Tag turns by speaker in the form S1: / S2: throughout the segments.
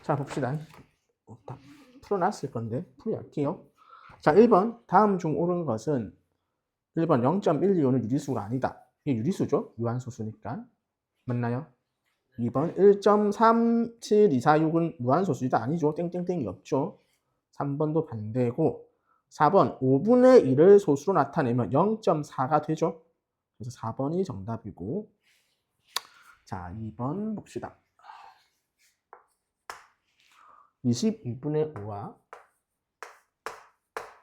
S1: 자, 봅시다. 다 풀어놨을 건데 풀이할게요. 자, 1번 다음 중 옳은 것은 1번 0.125는 유리수가 아니다. 이게 유리수죠? 유한소수니까. 맞나요? 2번 1.37246은 무한소수이다. 아니죠. 땡땡땡이 없죠. 3번도 반대고 4번 5분의 1을 소수로 나타내면 0.4가 되죠. 그래서 4번이 정답이고 자 2번 봅시다. 22분의 5와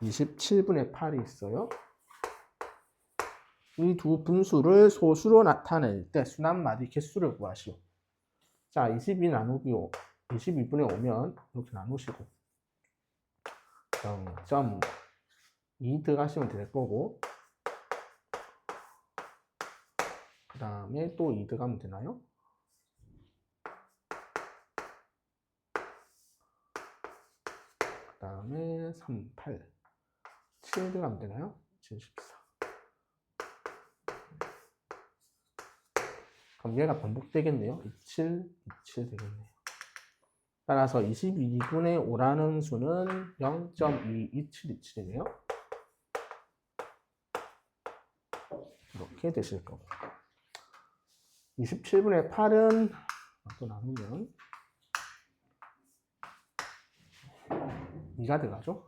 S1: 27분의 8이 있어요. 이 두 분수를 소수로 나타낼 때 순환마디 개수를 구하시오. 자, 22 나누기 5, 22분의 5면 이렇게 나누시고 0.2 들어가시면 될 거고 그 다음에 또 2 들어가면 되나요? 그 다음에 3, 8, 7 들어가면 되나요? 7, 14. 그럼 얘가 반복되겠네요. 27, 27 되겠네요. 따라서 22분의 5라는 수는 0.22727이네요. 이렇게 되실 거고 27분의 8은 또 나누면 2가 들어가죠.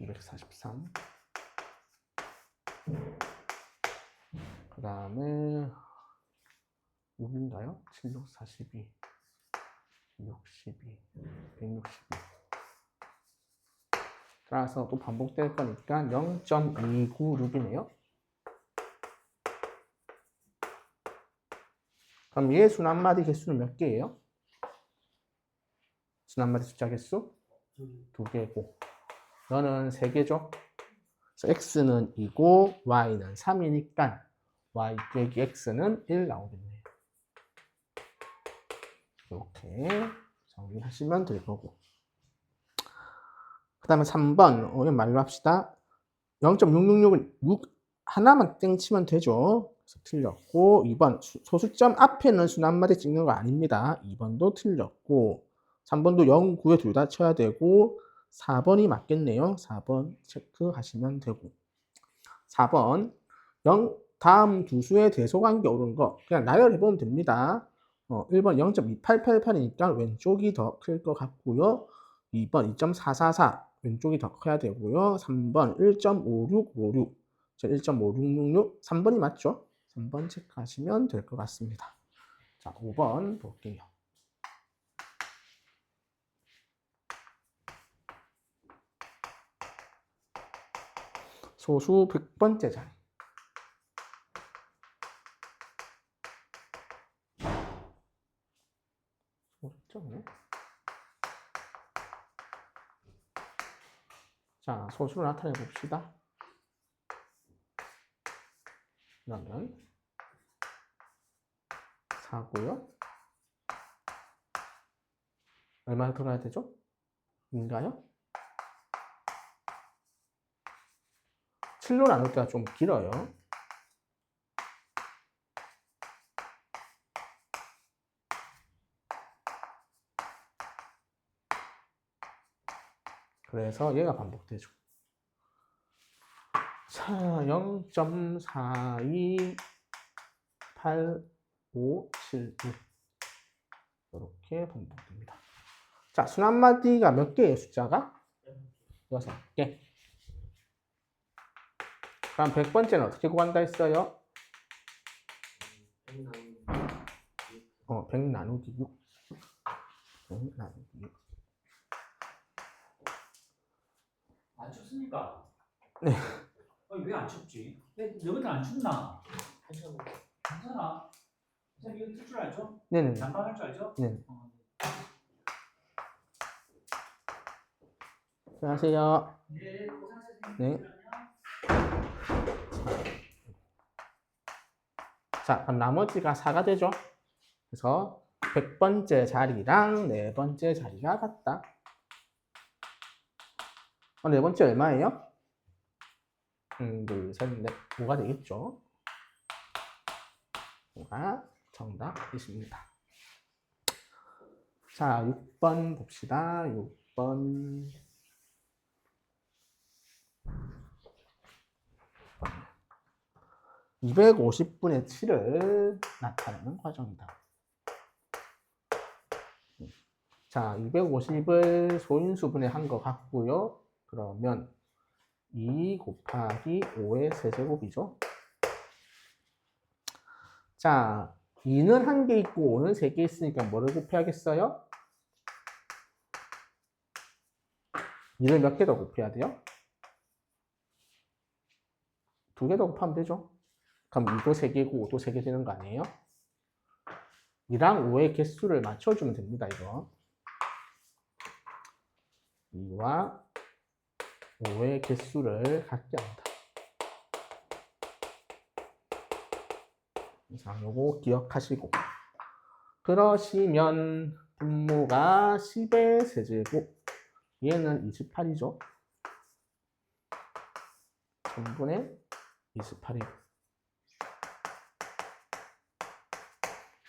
S1: 243. 그 다음에 6인가요? 7, 6, 42, 62, 162. 따라서 또 반복될 거니까 0.296이네요. 그럼 얘의 순환마디 개수는 몇 개예요? 순환마디 숫자 개수? 2개고 너는 3개죠? 그래서 x는 2고 y는 3이니까 y 빼기 x는 1 나오겠네요. 이렇게 정리하시면 될 거고 그 다음에 3번 오늘 말로 합시다. 0.666은 6 하나만 땡치면 되죠. 그래서 틀렸고 2번 소수점 앞에는 순환마디 찍는 거 아닙니다. 2번도 틀렸고 3번도 0, 9에 둘 다 쳐야 되고 4번이 맞겠네요. 4번 체크하시면 되고 4번 다음 두 수의 대소관계 옳은 거 그냥 나열해보면 됩니다. 1번 0.2888이니까 왼쪽이 더 클 것 같고요. 2번 2.444 왼쪽이 더 커야 되고요. 3번 1.5656 1.5666 3번이 맞죠? 3번 체크하시면 될 것 같습니다. 자, 5번 볼게요. 소수 100번째 자리. 소수점이네. 자, 소수로 나타내 봅시다. 그러면 4고요. 얼마나 들어가야 되죠? 인가요? 7로 나눌 때가 좀 길어요. 그래서 얘가 반복되죠. 자, 0.428576 이렇게 반복됩니다. 자, 순환마디가 몇 개예요, 숫자가? 6개. 그럼 100번째는 어떻게 구한다 했어요? 100 나누기 6. 100 나누기 6.
S2: 안 춥습니까?
S1: 네.
S2: 왜 안 춥지? 너희들 안 춥나? 괜찮아. 선생님 이거 틀 줄 알죠?
S1: 네네.
S2: 잠깐 할 줄 알죠?
S1: 네. 안녕하세요.
S2: 네, 고생하셨습니다.
S1: 네. 자, 그럼 나머지가 4가 되죠? 그래서 100번째 자리랑 4번째 자리가 같다. 4번째 얼마예요? 둘, 셋, 넷, 5가 되겠죠. 5가 정답이십니다. 자, 6번 봅시다. 6번. 250분의 7을 나타내는 과정이다. 자, 250을 소인수분해 한 것 같고요. 그러면 2 곱하기 5의 세제곱이죠. 자, 2는 1개 있고 5는 3개 있으니까 뭐를 곱해야겠어요? 2를 몇 개 더 곱해야 돼요? 2개 더 곱하면 되죠. 그럼 2도 3개고 5도 3개 되는 거 아니에요? 2랑 5의 개수를 맞춰주면 됩니다, 이거. 2와 5의 개수를 같게 합니다. 자, 요거 기억하시고. 그러시면 분모가 10의 세제곱. 얘는 28이죠. 전분의 28이고.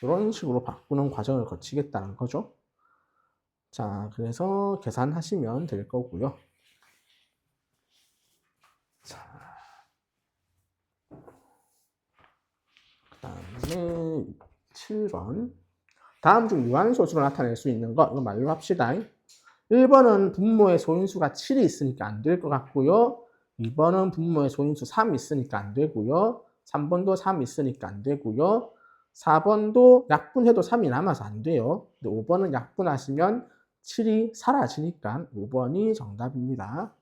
S1: 이런 식으로 바꾸는 과정을 거치겠다는 거죠. 자, 그래서 계산하시면 될 거고요. 자, 그 다음에 7번. 다음 중 유한소수로 나타낼 수 있는 거, 이거 말로 합시다. 1번은 분모의 소인수가 7이 있으니까 안 될 것 같고요. 2번은 분모의 소인수 3이 있으니까 안 되고요. 3번도 3이 있으니까 안 되고요. 4번도 약분해도 3이 남아서 안 돼요. 근데 5번은 약분하시면 7이 사라지니까 5번이 정답입니다.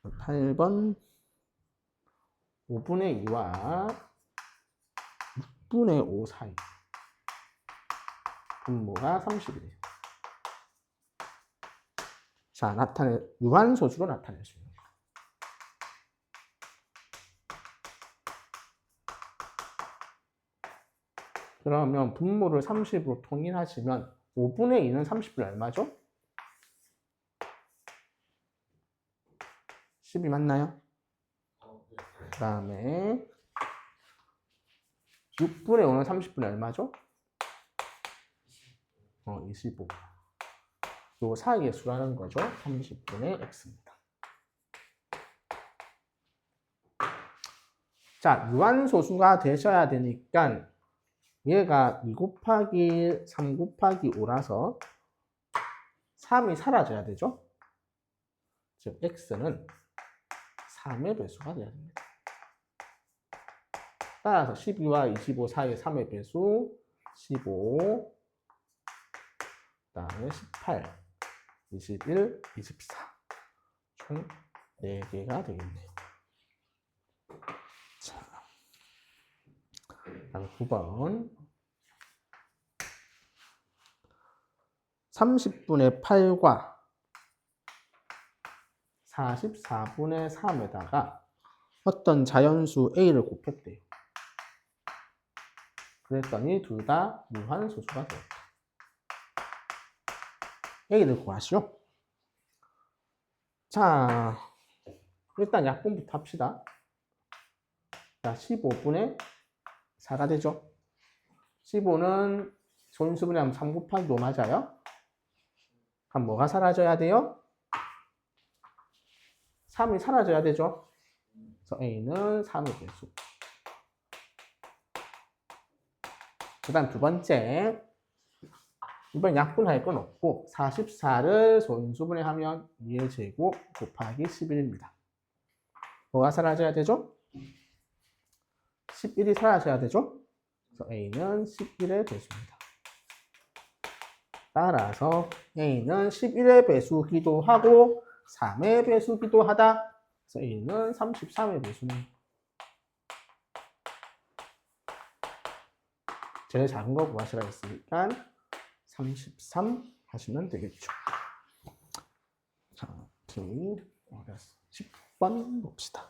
S1: 8번 5분의 2와 6분의 5 사이 분모가 30이래요. 자, 유한소수로 나타낼 수 있는 거. 그러면 분모를 30으로 통일하시면 5분의 2는 30이 얼마죠? 10이 맞나요? 그 다음에 6분의 5는 30분의 얼마죠? 25. 요 사이의 수라는 거죠. 30분의 x입니다. 자, 유한소수가 되셔야 되니까 얘가 2 곱하기 3 곱하기 5라서 3이 사라져야 되죠. 즉 x는 3의 배수가 돼야 됩니다. 따라서 12와 25 사이의 3의 배수 15, 그 다음에 18, 21, 24. 총 4개가 되겠네요. 자, 다음 9번. 30분의 8과 44분의 3에다가 어떤 자연수 A를 곱했대요. 그랬더니 둘 다 무한소수가 되었다. A를 구하시오. 자, 일단 약분부터 합시다. 자, 15분의 4가 되죠. 15는 소인수분해하면 3 곱하기 5 맞아요? 그럼 뭐가 사라져야 돼요? 3이 사라져야 되죠. 그래서 A는 3의 배수. 그 다음 두 번째. 이번 약분할 건 없고 44를 소인수분해하면 2의 제곱 곱하기 11입니다. 뭐가 사라져야 되죠? 11이 사라져야 되죠? 그래서 A는 11의 배수입니다. 따라서 A는 11의 배수기도 하고 3의 배수기도 하다. 그래서 A는 33의 배수네요. 제일 작은 거 구하시라 했으니까 33 하시면 되겠죠. 자, 10번 봅시다.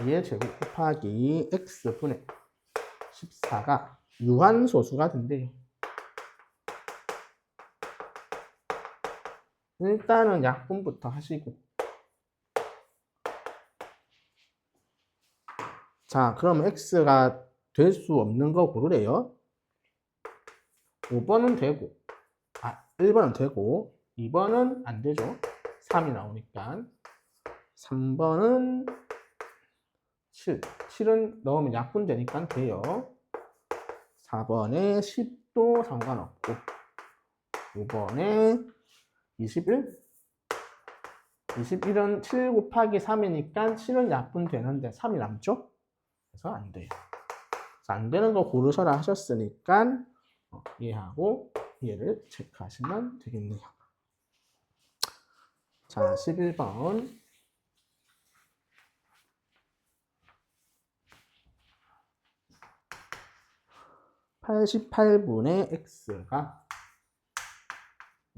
S1: 2의 제곱 곱하기 x분의 14가 유한소수가 된대요. 일단은 약분부터 하시고. 자, 그럼 x가 될 수 없는 거 고르래요. 5번은 되고, 1번은 되고, 2번은 안 되죠. 3이 나오니까. 3번은 7. 7은 넣으면 약분되니까 돼요. 4번에 10도 상관없고, 5번에 21? 21은 7 곱하기 3이니까 7은 약분되는데 3이 남죠? 그래서 안 돼요. 안 되는 거 고르셔라 하셨으니까 이해하고 이해를 체크하시면 되겠네요. 자, 11번. 88분의 x가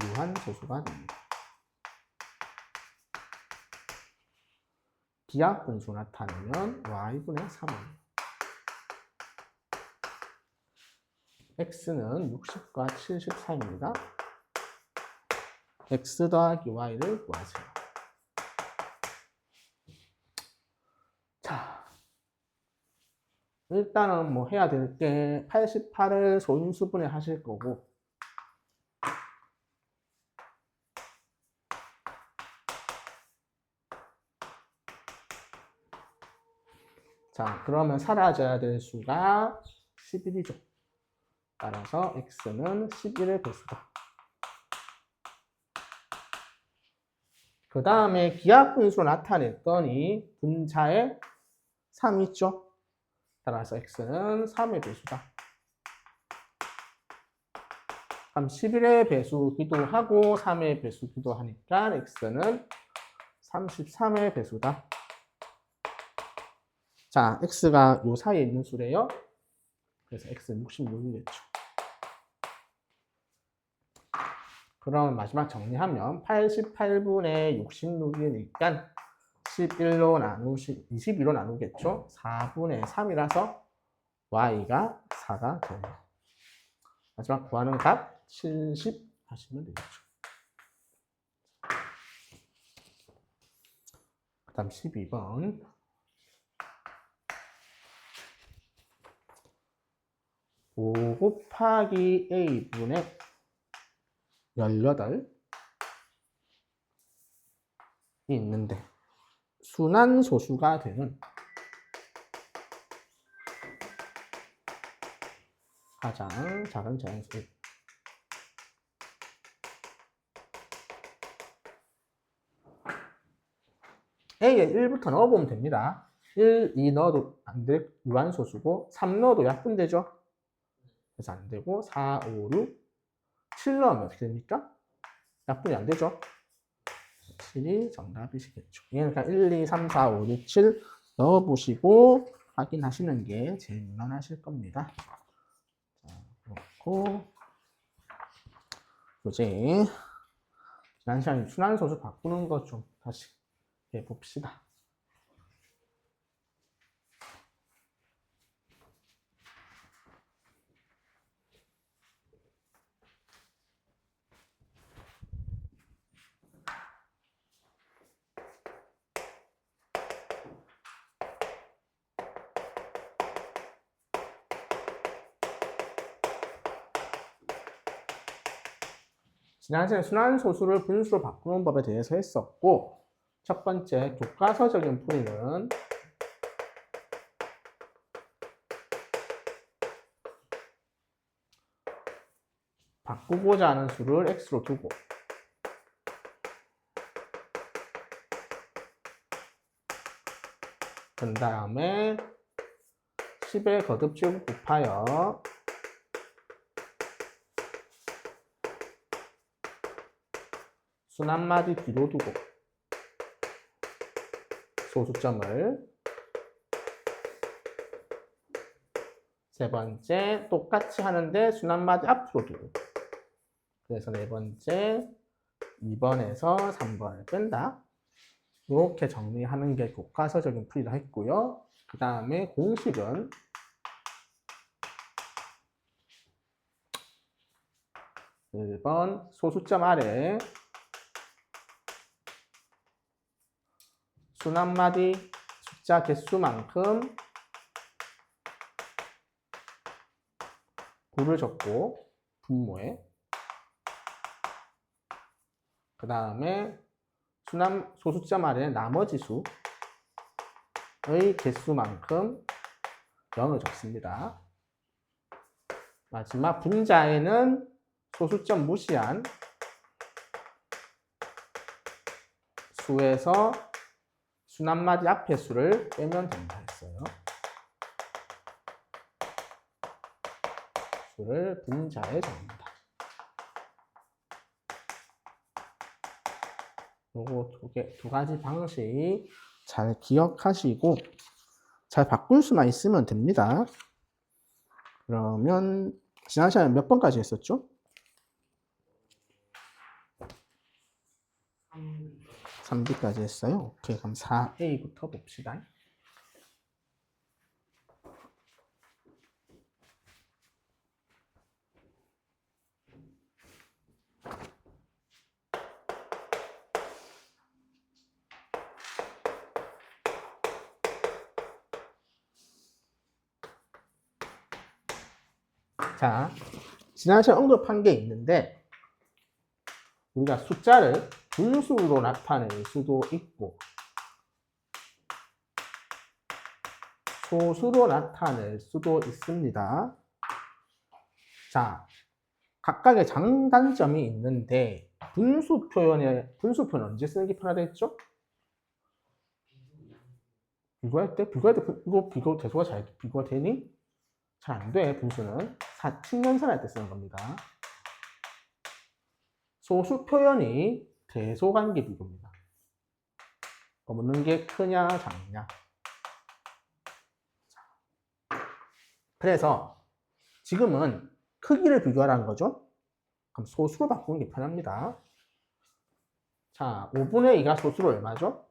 S1: 유한소수가 됩니다. 기하분수 나타내면 y분의 3입니다. x는 60과 74입니다. x 더하기 y를 구하세요. 자, 일단은 뭐 해야 될 게 88을 소인수분해 하실 거고, 자, 그러면 사라져야 될 수가 11이죠. 따라서 x는 11의 배수다. 그 다음에 기하분수 나타냈더니 분자에 3 있죠. 따라서 x는 3의 배수다. 그럼 11의 배수기도 하고 3의 배수기도 하니까 x는 33의 배수다. 자, x가 요 사이에 있는 수래요. 그래서 x는 66이겠죠. 그럼 마지막 정리하면 88분의 66이니까 11로 22로 나누겠죠. 4분의 3이라서 y가 4가 돼요. 마지막 구하는 값 70 하시면 되겠죠. 그 다음 12번. 5 곱하기 a분의 18이 있는데 순환소수가 되는 가장 작은 자연수 A에 1부터 넣어보면 됩니다. 1, 2 넣어도 안 될 유한소수고 3 넣어도 약분되죠. 그래서 안 되고 4, 5, 6, 7 넣으면 어떻게 됩니까? 약분이 안 되죠. 7이 정답이시겠죠. 얘는 그냥 1, 2, 3, 4, 5, 6, 7 넣어보시고 확인하시는 게 제일 무난하실 겁니다. 자, 그렇고 이제 지난 시간에 순환소수 바꾸는 거 좀 다시 해봅시다. 지난 시간에 순환소수를 분수로 바꾸는 법에 대해서 했었고, 첫 번째 교과서적인 풀이는 바꾸고자 하는 수를 x로 두고 그 다음에 10의 거듭제곱 곱하여 순한마디 뒤로 두고 소수점을 세 번째 똑같이 하는데 순한마디 앞으로 두고 그래서 네 번째 2번에서 3번을 뺀다. 이렇게 정리하는 게 교과서적인 풀이라 했고요. 그 다음에 공식은 1번 소수점 아래 순한마디 숫자 개수만큼 9를 적고 분모에 그 다음에 소수점 아래 나머지 수의 개수만큼 0을 적습니다. 마지막 분자에는 소수점 무시한 수에서 순한마디 앞에 수를 빼면 된다 했어요. 수를 분자에 적는다. 요거 두 가지 방식 잘 기억하시고 잘 바꿀 수만 있으면 됩니다. 그러면 지난 시간에 몇 번까지 했었죠? 3B까지 했어요. 오케이, 그럼 4A부터 봅시다. 자, 지난 시간에 언급한 게 있는데 우리가 숫자를 분수로 나타낼 수도 있고 소수로 나타낼 수도 있습니다. 자, 각각의 장단점이 있는데 분수표는 언제 쓰기 편하다 했죠? 비교할 때 이거 비교 대소가 잘 비교가 되니? 잘 안 돼. 분수는 측면산할 때 쓰는 겁니다. 소수 표현이 대소관계 비교입니다. 묻는 게 크냐 작냐. 그래서 지금은 크기를 비교하라는 거죠. 그럼 소수로 바꾸는 게 편합니다. 자, 5분의 2가 소수로 얼마죠?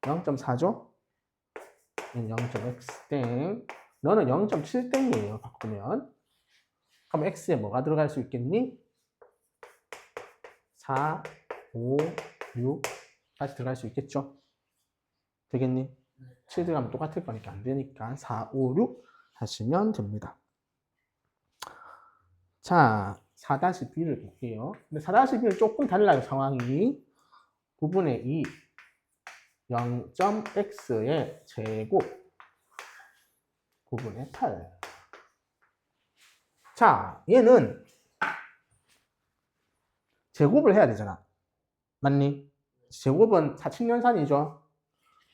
S1: 0.4죠? 0.x 땡. 너는 0.7 땡이에요. 바꾸면. 그럼 x에 뭐가 들어갈 수 있겠니? 4, 5, 6까지 들어갈 수 있겠죠? 되겠니? 7 들어가면 똑같을 거니까 안 되니까 4, 5, 6 하시면 됩니다. 자, 4-b를 볼게요. 근데 4-b는 조금 달라요, 상황이. 9분의 2, 0.x의 제곱 9분의 8. 자, 얘는 제곱을 해야 되잖아. 맞니? 제곱은 사칙연산이죠.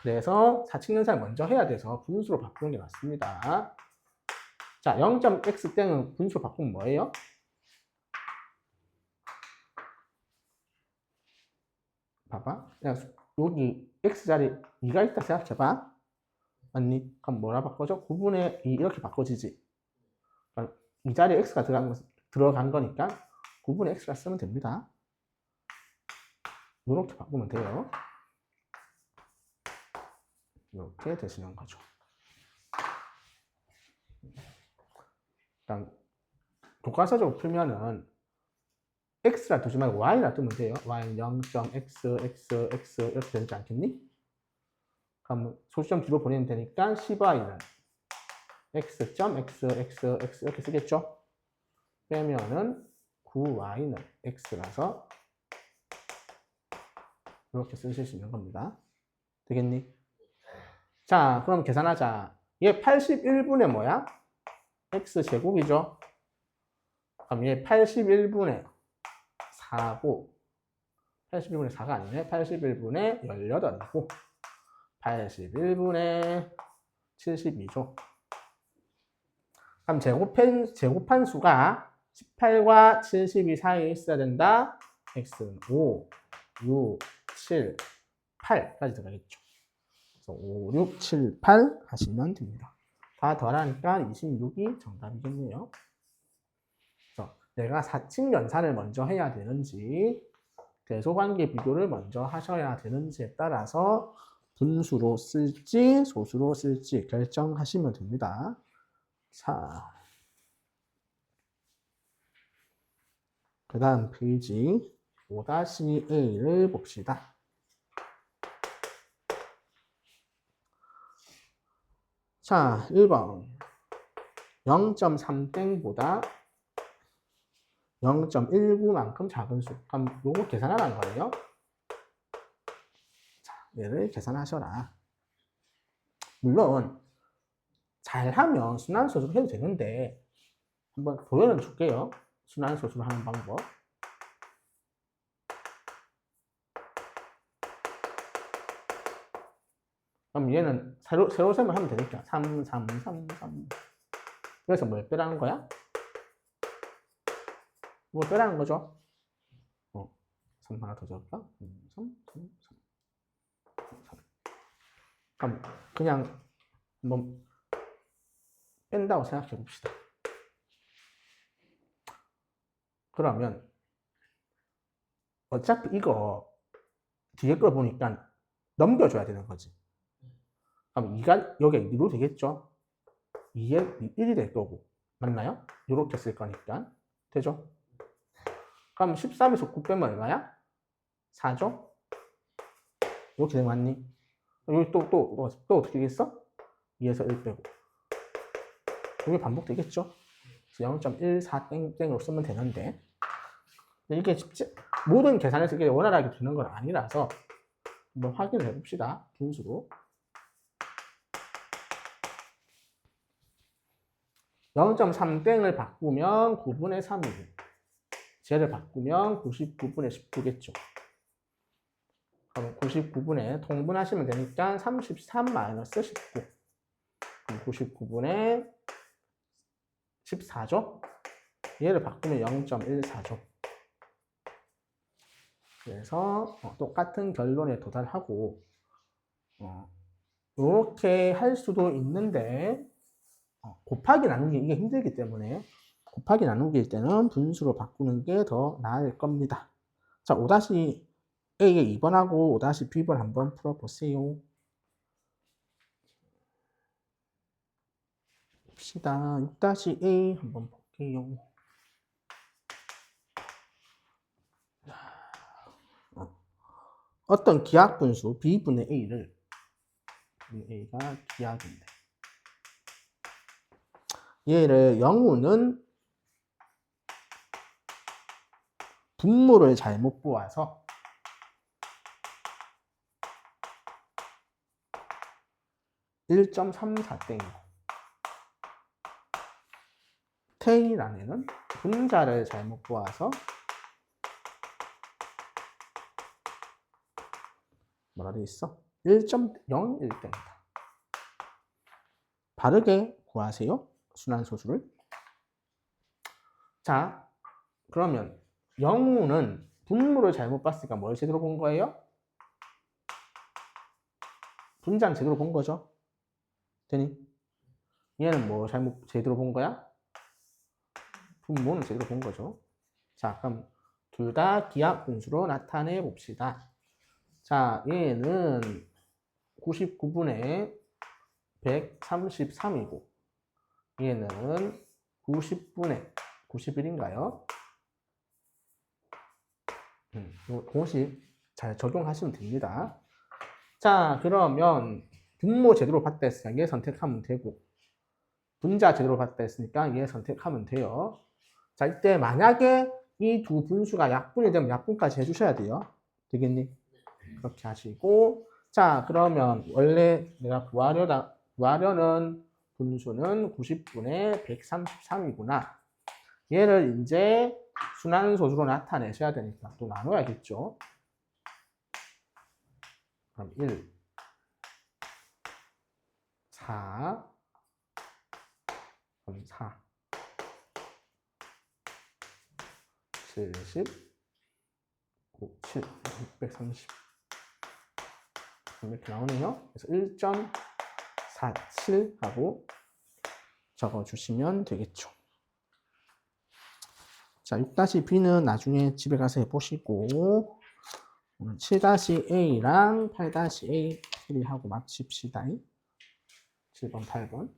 S1: 그래서 사칙연산을 먼저 해야 돼서 분수로 바꾸는 게 맞습니다. 자, 0.x 땡은 분수로 바꾸면 뭐예요? 봐봐. 그냥 여기 x자리 2가 있다 생각해봐. 맞니? 그럼 뭐라 바꿔줘? 9분의 2 이렇게 바꿔지지. 그러니까 이 자리에 x가 들어간 거니까 9분의 x라 쓰면 됩니다. 이렇게 바꾸면 돼요. 이렇게 되시는 거죠. 일단 교과서적으로 풀면은 x라 두지 말고 y라 뜨면 돼요. y는 0.x, x, x 이렇게 되지 않겠니? 그럼 소수점 뒤로 보내면 되니까 10y는 x.x, x, x 이렇게 쓰겠죠? 빼면은 9y는 x라서 이렇게 쓰실 수 있는 겁니다. 되겠니? 자, 그럼 계산하자. 얘 81분의 뭐야? x제곱이죠? 그럼 얘 81분의 4고 81분의 4가 아니네. 81분의 18이고 81분의 72죠. 그럼 제곱한 수가 18과 72 사이에 있어야 된다. x는 5, 6, 7, 8까지 들어가겠죠. 그래서 5, 6, 7, 8 하시면 됩니다. 다 더하니까 26이 정답이겠네요. 그래서 내가 사칙연산을 먼저 해야 되는지 대소관계 비교를 먼저 하셔야 되는지에 따라서 분수로 쓸지 소수로 쓸지 결정하시면 됩니다. 자, 그 다음 페이지 5-A를 봅시다. 자, 1번 0.3땡보다 0.19만큼 작은 수. 그럼 요거 계산하라는 거예요. 자, 얘를 계산하셔라. 물론 잘하면 순환소수로 해도 되는데 한번 보여는 줄게요. 순환소수로 하는 방법. 그럼 얘는 세로셈을 하면 되니까 3, 3, 3, 3. 그래서 뭘 빼라는 거야? 뭘 빼라는 거죠? 3 하나 더 적을까? 3, 3, 3, 3. 그럼 그냥 한번 뺀다고 생각해 봅시다. 그러면 어차피 이거 뒤에 걸 보니까 넘겨줘야 되는 거지. 그럼 2가 여기에 2로 되겠죠? 2에 1이 될 거고 맞나요? 이렇게 쓸 거니까 되죠? 그럼 13에서 9 빼면 얼마야? 4죠? 이렇게 되면 맞니? 여기 또 어떻게 되겠어? 2에서 1 빼고 이게 반복되겠죠? 0.14땡땡으로 쓰면 되는데 이게 모든 계산에서 이게 원활하게 되는 건 아니라서 한번 확인을 해봅시다. 분수로 0.3땡을 바꾸면 9분의 3이고 쟤를 바꾸면 99분의 19겠죠. 그럼 99분의 통분하시면 되니까 33-19 그럼 99분의 14죠. 얘를 바꾸면 0.14죠. 그래서 똑같은 결론에 도달하고 이렇게 할 수도 있는데 곱하기 나누기 이게 힘들기 때문에 곱하기 나누기일 때는 분수로 바꾸는 게 더 나을 겁니다. 자, 5-A의 2번하고 5-B번 한번 풀어보세요. 봅시다. 6-A 한번 볼게요. 어떤 기하분수 B분의 A를 A가 기하인데 얘를 영우는 분모를 잘못 보아서 (1.34땡이고) 태인안에는 분자를 잘못 보아서 뭐라 돼 있어? 1.01땡이다. 바르게 구하세요. 순환소수를. 자, 그러면 영우는 분모를 잘못 봤으니까 뭘 제대로 본 거예요? 분자는 제대로 본 거죠. 되니? 얘는 뭐 제대로 본 거야? 분모는 제대로 본 거죠. 자, 그럼 둘 다 기하분수로 나타내 봅시다. 자, 얘는 99분의 133이고 얘는 90분의 91인가요? 공식 잘 적용하시면 됩니다. 자, 그러면 분모 제대로 봤다 했으니까 얘 선택하면 되고 분자 제대로 봤다 했으니까 얘 선택하면 돼요. 자, 이때 만약에 이 두 분수가 약분이 되면 약분까지 해주셔야 돼요. 되겠니? 그렇게 하시고 자, 그러면 원래 내가 구하려는 분수는 90분의 133이구나. 얘를 이제 순환소수로 나타내셔야 되니까 또 나눠야겠죠. 그럼 1, 4, 그럼 4, 70, 7, 630 이렇게 나오네요. 그래서 1.47하고 적어주시면 되겠죠. 자, 6-B는 나중에 집에 가서 해보시고 오늘 7-A랑 8-A 풀이하고 마칩시다. 7번, 8번.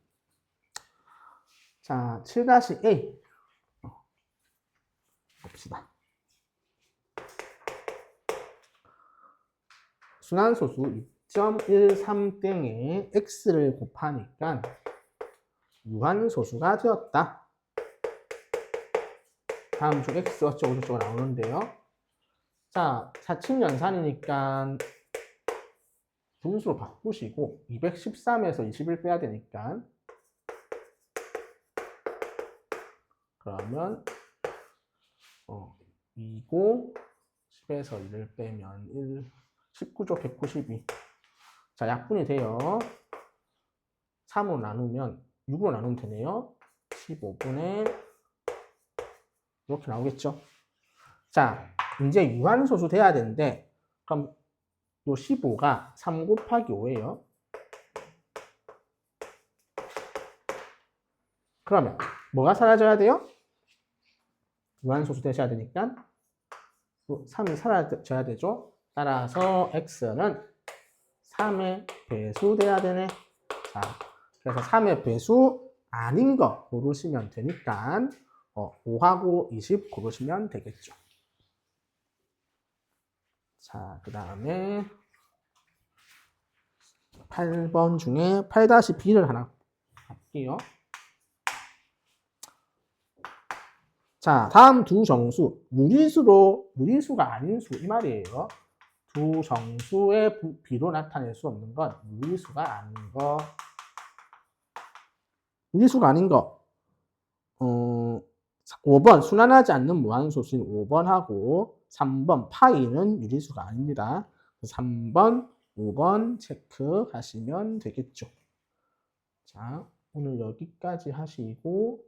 S1: 자, 7-A 봅시다. 순환소수 2.13땡에 x를 곱하니까 유한소수가 되었다. 다음 중 x 어쩌고저쩌고 나오는데요. 자, 사칙연산이니까 분수로 바꾸시고 213에서 20을 빼야 되니까 그러면 2고 10에서 1을 빼면 1, 19조 192. 자, 약분이 돼요. 3으로 나누면 6으로 나누면 되네요. 15분의 이렇게 나오겠죠. 자, 이제 유한소수 돼야 되는데 그럼 요 15가 3 곱하기 5예요. 그러면 뭐가 사라져야 돼요? 유한소수 되셔야 되니까 3이 사라져야 되죠. 따라서 x는 3의 배수 돼야 되네. 자, 그래서 3의 배수 아닌 거 고르시면 되니까 5하고 20 고르시면 되겠죠. 자, 그 다음에 8번 중에 8-B를 하나 할게요. 자, 다음 두 정수, 무리수가 아닌 수, 이 말이에요. 두 정수의 비로 나타낼 수 없는 건 무리수가 아닌 거. 무리수가 아닌 거. 5번, 순환하지 않는 무한소수인 5번하고 3번, 파이는 유리수가 아닙니다. 3번, 5번 체크하시면 되겠죠. 자, 오늘 여기까지 하시고